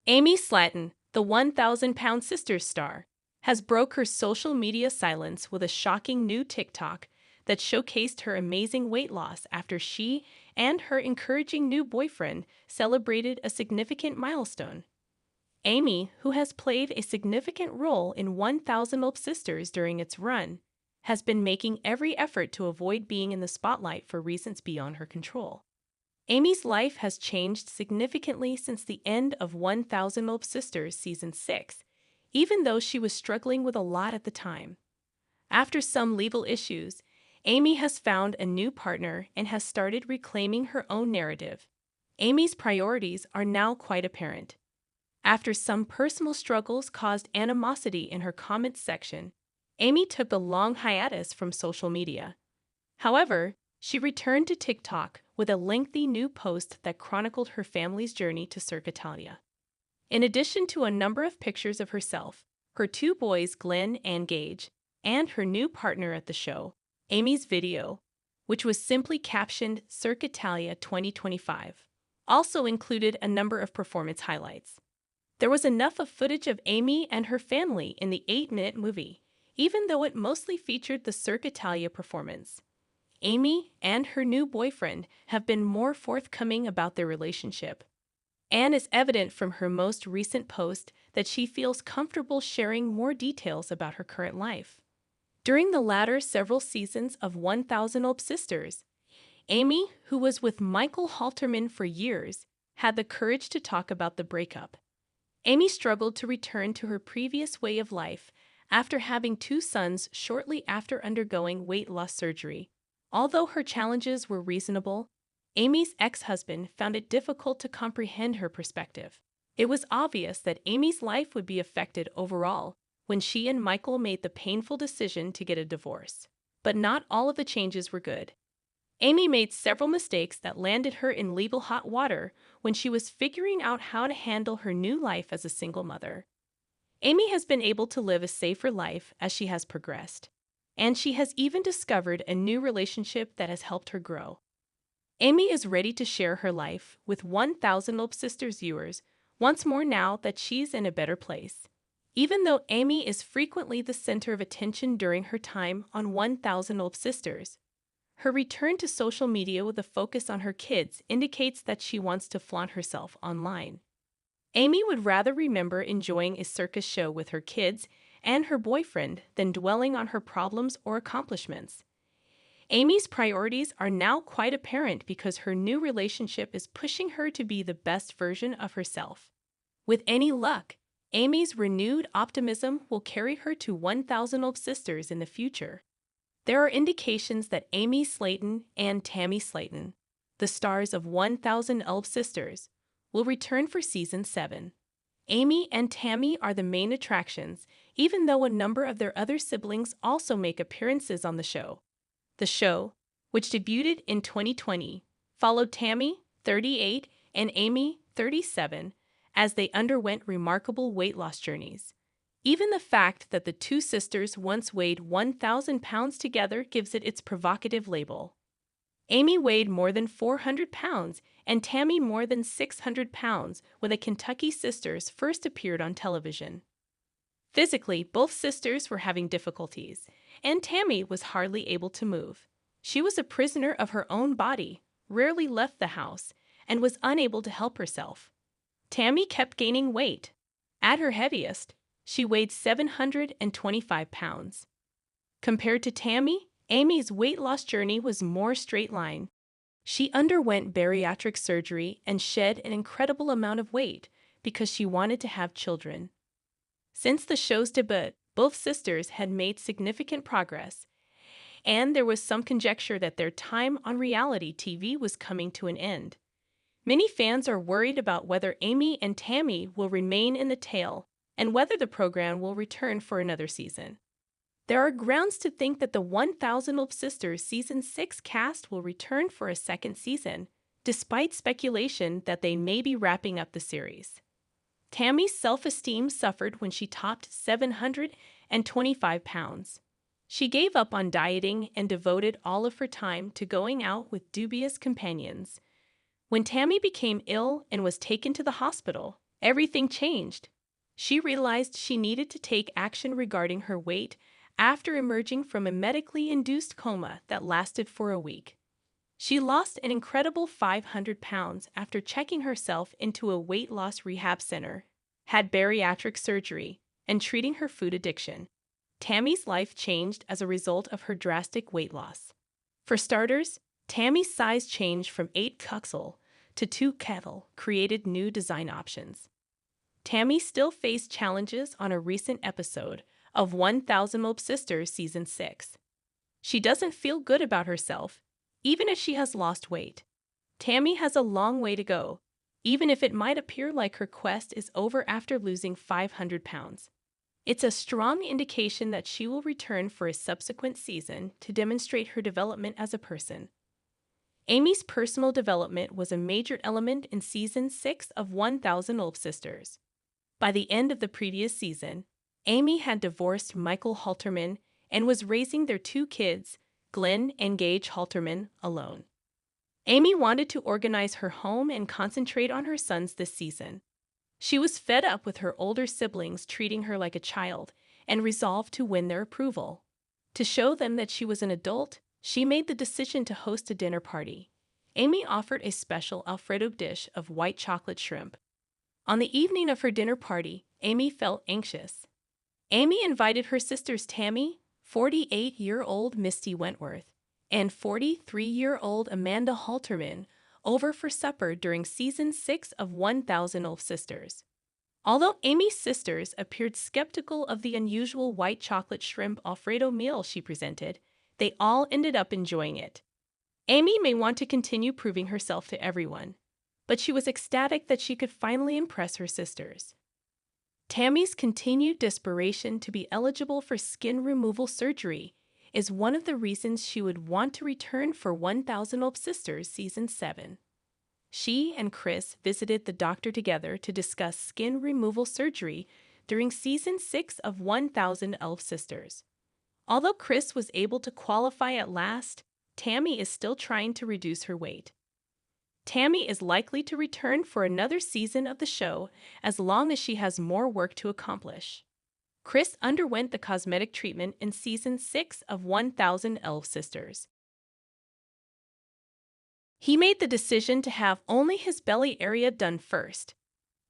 Amy Slaton, the 1,000-pound Sisters star, has broke her social media silence with a shocking new TikTok that showcased her amazing weight loss after she and her encouraging new boyfriend celebrated a significant milestone. Amy, who has played a significant role in 1,000 Olp Sisters during its run, has been making every effort to avoid being in the spotlight for reasons beyond her control. Amy's life has changed significantly since the end of 1,000 Olp Sisters Season 6, even though she was struggling with a lot at the time. After some legal issues, Amy has found a new partner and has started reclaiming her own narrative. Amy's priorities are now quite apparent. After some personal struggles caused animosity in her comments section, Amy took a long hiatus from social media. However, she returned to TikTok with a lengthy new post that chronicled her family's journey to Cirque Italia. In addition to a number of pictures of herself, her two boys Glenn and Gage, and her new partner at the show, Amy's video, which was simply captioned Cirque Italia 2025, also included a number of performance highlights. There was enough of footage of Amy and her family in the 8-minute movie, even though it mostly featured the Cirque Italia performance. Amy and her new boyfriend have been more forthcoming about their relationship. And it's evident from her most recent post that she feels comfortable sharing more details about her current life. During the latter several seasons of 1,000 Olp Sisters, Amy, who was with Michael Halterman for years, had the courage to talk about the breakup. Amy struggled to return to her previous way of life after having two sons shortly after undergoing weight loss surgery. Although her challenges were reasonable, Amy's ex-husband found it difficult to comprehend her perspective. It was obvious that Amy's life would be affected overall when she and Michael made the painful decision to get a divorce. But not all of the changes were good. Amy made several mistakes that landed her in legal hot water when she was figuring out how to handle her new life as a single mother. Amy has been able to live a safer life as she has progressed, and she has even discovered a new relationship that has helped her grow. Amy is ready to share her life with 1,000 Olp Sisters viewers once more now that she's in a better place. Even though Amy is frequently the center of attention during her time on 1,000 Olp Sisters, her return to social media with a focus on her kids indicates that she wants to flaunt herself online. Amy would rather remember enjoying a circus show with her kids and her boyfriend than dwelling on her problems or accomplishments. Amy's priorities are now quite apparent because her new relationship is pushing her to be the best version of herself. With any luck, Amy's renewed optimism will carry her to 1,000 Olp Sisters in the future. There are indications that Amy Slaton and Tammy Slaton, the stars of 1,000 Olp Sisters, will return for Season 7. Amy and Tammy are the main attractions, even though a number of their other siblings also make appearances on the show. The show, which debuted in 2020, followed Tammy, 38, and Amy, 37, as they underwent remarkable weight loss journeys. Even the fact that the two sisters once weighed 1,000 pounds together gives it its provocative label. Amy weighed more than 400 pounds and Tammy more than 600 pounds when the Kentucky sisters first appeared on television. Physically, both sisters were having difficulties, and Tammy was hardly able to move. She was a prisoner of her own body, rarely left the house, and was unable to help herself. Tammy kept gaining weight. At her heaviest, she weighed 725 pounds. Compared to Tammy, Amy's weight loss journey was more straight line. She underwent bariatric surgery and shed an incredible amount of weight because she wanted to have children. Since the show's debut, both sisters had made significant progress, and there was some conjecture that their time on reality TV was coming to an end. Many fans are worried about whether Amy and Tammy will remain in the tail and whether the program will return for another season. There are grounds to think that the 1,000 Olp Sisters Season 6 cast will return for a second season, despite speculation that they may be wrapping up the series. Tammy's self-esteem suffered when she topped 725 pounds. She gave up on dieting and devoted all of her time to going out with dubious companions. When Tammy became ill and was taken to the hospital, Everything changed. She realized she needed to take action regarding her weight after emerging from a medically induced coma that lasted for a week. She lost an incredible 500 pounds after checking herself into a weight loss rehab center, had bariatric surgery, and treating her food addiction. Tammy's life changed as a result of her drastic weight loss. For starters, Tammy's size change from 8 cuxle to 2 kettle created new design options. Tammy still faced challenges on a recent episode of 1000 Mob Sisters Season 6. She doesn't feel good about herself, even if she has lost weight. Tammy has a long way to go, even if it might appear like her quest is over after losing 500 pounds. It's a strong indication that she will return for a subsequent season to demonstrate her development as a person. Amy's personal development was a major element in Season 6 of 1000 Olf Sisters. By the end of the previous season, Amy had divorced Michael Halterman and was raising their 2 kids, Glenn and Gage Halterman, alone. Amy wanted to organize her home and concentrate on her sons this season. She was fed up with her older siblings treating her like a child and resolved to win their approval. To show them that she was an adult, she made the decision to host a dinner party. Amy offered a special Alfredo dish of white chocolate shrimp. On the evening of her dinner party, Amy felt anxious. Amy invited her sisters Tammy, 48-year-old Misty Wentworth, and 43-year-old Amanda Halterman over for supper during Season 6 of 1000 Olf Sisters. Although Amy's sisters appeared skeptical of the unusual white chocolate shrimp Alfredo meal she presented, they all ended up enjoying it. Amy may want to continue proving herself to everyone, but she was ecstatic that she could finally impress her sisters. Tammy's continued desperation to be eligible for skin removal surgery is one of the reasons she would want to return for 1000 Olf Sisters Season 7. She and Chris visited the doctor together to discuss skin removal surgery during Season 6 of 1000 Elf Sisters. Although Chris was able to qualify at last, Tammy is still trying to reduce her weight. Tammy is likely to return for another season of the show as long as she has more work to accomplish. Chris underwent the cosmetic treatment in Season 6 of 1000 Elf Sisters. He made the decision to have only his belly area done first.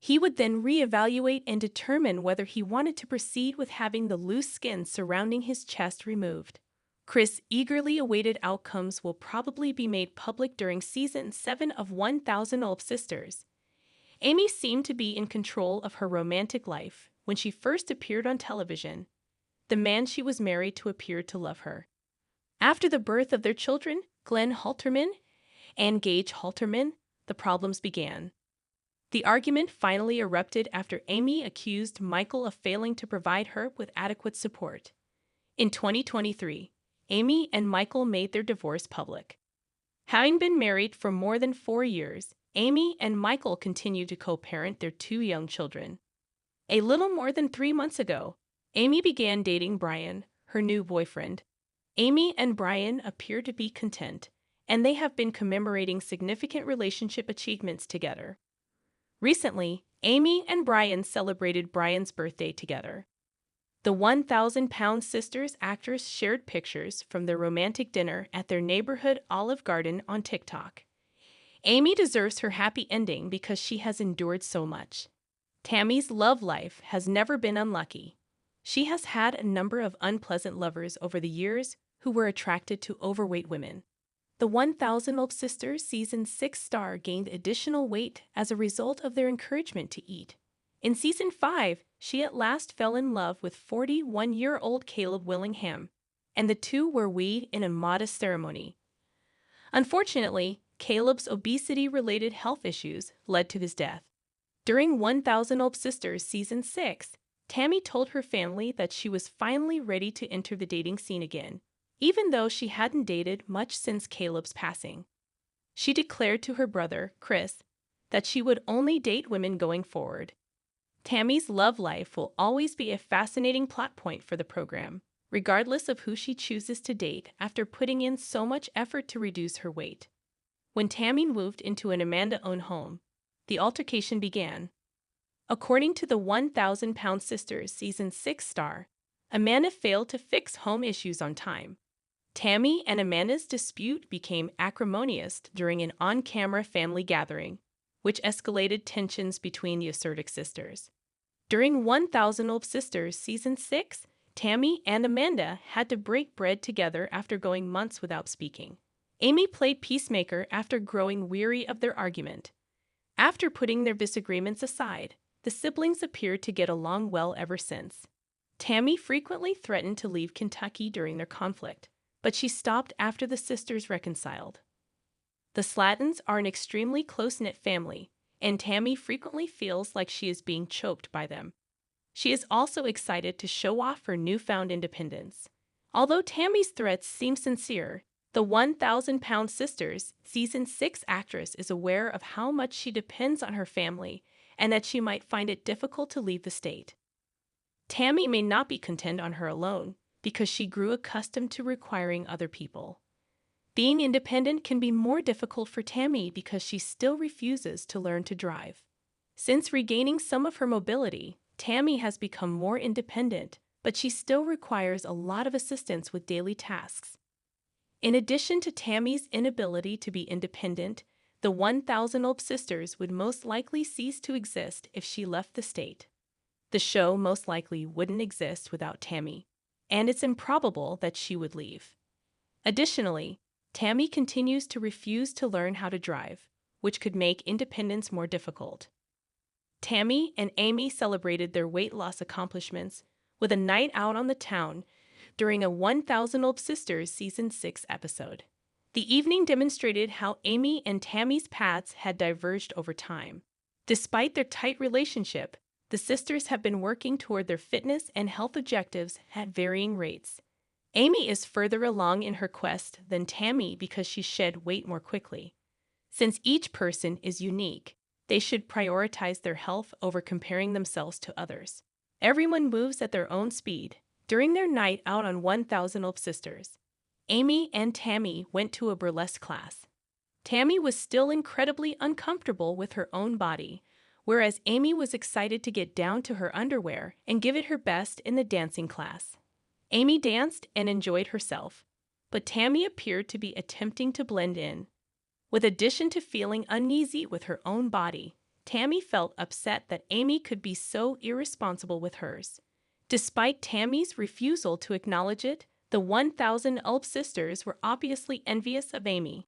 He would then reevaluate and determine whether he wanted to proceed with having the loose skin surrounding his chest removed. Chris' eagerly awaited outcomes will probably be made public during Season 7 of 1000 Olf Sisters. Amy seemed to be in control of her romantic life when she first appeared on television. The man she was married to appeared to love her. After the birth of their children, Glenn Halterman and Gage Halterman, the problems began. The argument finally erupted after Amy accused Michael of failing to provide her with adequate support. In 2023, Amy and Michael made their divorce public. Having been married for more than 4 years, Amy and Michael continue to co-parent their 2 young children. A little more than 3 months ago, Amy began dating Brian, her new boyfriend. Amy and Brian appear to be content, and they have been commemorating significant relationship achievements together. Recently, Amy and Brian celebrated Brian's birthday together. The 1000-pound sisters actors shared pictures from their romantic dinner at their neighborhood Olive Garden on TikTok. Amy deserves her happy ending because she has endured so much. Tammy's love life has never been unlucky. She has had a number of unpleasant lovers over the years who were attracted to overweight women. The 1000 Olf Sisters Season 6 star gained additional weight as a result of their encouragement to eat. In Season 5, she at last fell in love with 41-year-old Caleb Willingham, and the two were wedded in a modest ceremony. Unfortunately, Caleb's obesity-related health issues led to his death. During 1000 Olf Sisters Season 6, Tammy told her family that she was finally ready to enter the dating scene again, even though she hadn't dated much since Caleb's passing. She declared to her brother, Chris, that she would only date women going forward. Tammy's love life will always be a fascinating plot point for the program, regardless of who she chooses to date after putting in so much effort to reduce her weight. When Tammy moved into an Amanda-owned home, the altercation began. According to the 1,000-Pound Sisters Season 6 star, Amanda failed to fix home issues on time. Tammy and Amanda's dispute became acrimonious during an on-camera family gathering, which escalated tensions between the assertive sisters. During 1,000 Sisters Season 6, Tammy and Amanda had to break bread together after going months without speaking. Amy played peacemaker after growing weary of their argument. After putting their disagreements aside, the siblings appeared to get along well ever since. Tammy frequently threatened to leave Kentucky during their conflict, but she stopped after the sisters reconciled. The Slatons are an extremely close-knit family, and Tammy frequently feels like she is being choked by them. She is also excited to show off her newfound independence. Although Tammy's threats seem sincere, the 1,000-Pound Sisters Season 6 actress is aware of how much she depends on her family and that she might find it difficult to leave the state. Tammy may not be content on her alone because she grew accustomed to requiring other people. Being independent can be more difficult for Tammy because she still refuses to learn to drive. Since regaining some of her mobility, Tammy has become more independent, but she still requires a lot of assistance with daily tasks. In addition to Tammy's inability to be independent, the 1,000 Sisters would most likely cease to exist if she left the state. The show most likely wouldn't exist without Tammy, and it's improbable that she would leave. Additionally, Tammy continues to refuse to learn how to drive, which could make independence more difficult. Tammy and Amy celebrated their weight loss accomplishments with a night out on the town during a 1,000 Sisters Season 6 episode. The evening demonstrated how Amy and Tammy's paths had diverged over time. Despite their tight relationship, the sisters have been working toward their fitness and health objectives at varying rates. Amy is further along in her quest than Tammy because she shed weight more quickly. Since each person is unique, they should prioritize their health over comparing themselves to others. Everyone moves at their own speed. During their night out on 1,000 Sisters, Amy and Tammy went to a burlesque class. Tammy was still incredibly uncomfortable with her own body, whereas Amy was excited to get down to her underwear and give it her best in the dancing class. Amy danced and enjoyed herself, but Tammy appeared to be attempting to blend in. With addition to feeling uneasy with her own body, Tammy felt upset that Amy could be so irresponsible with hers. Despite Tammy's refusal to acknowledge it, the 1,000 Sisters were obviously envious of Amy.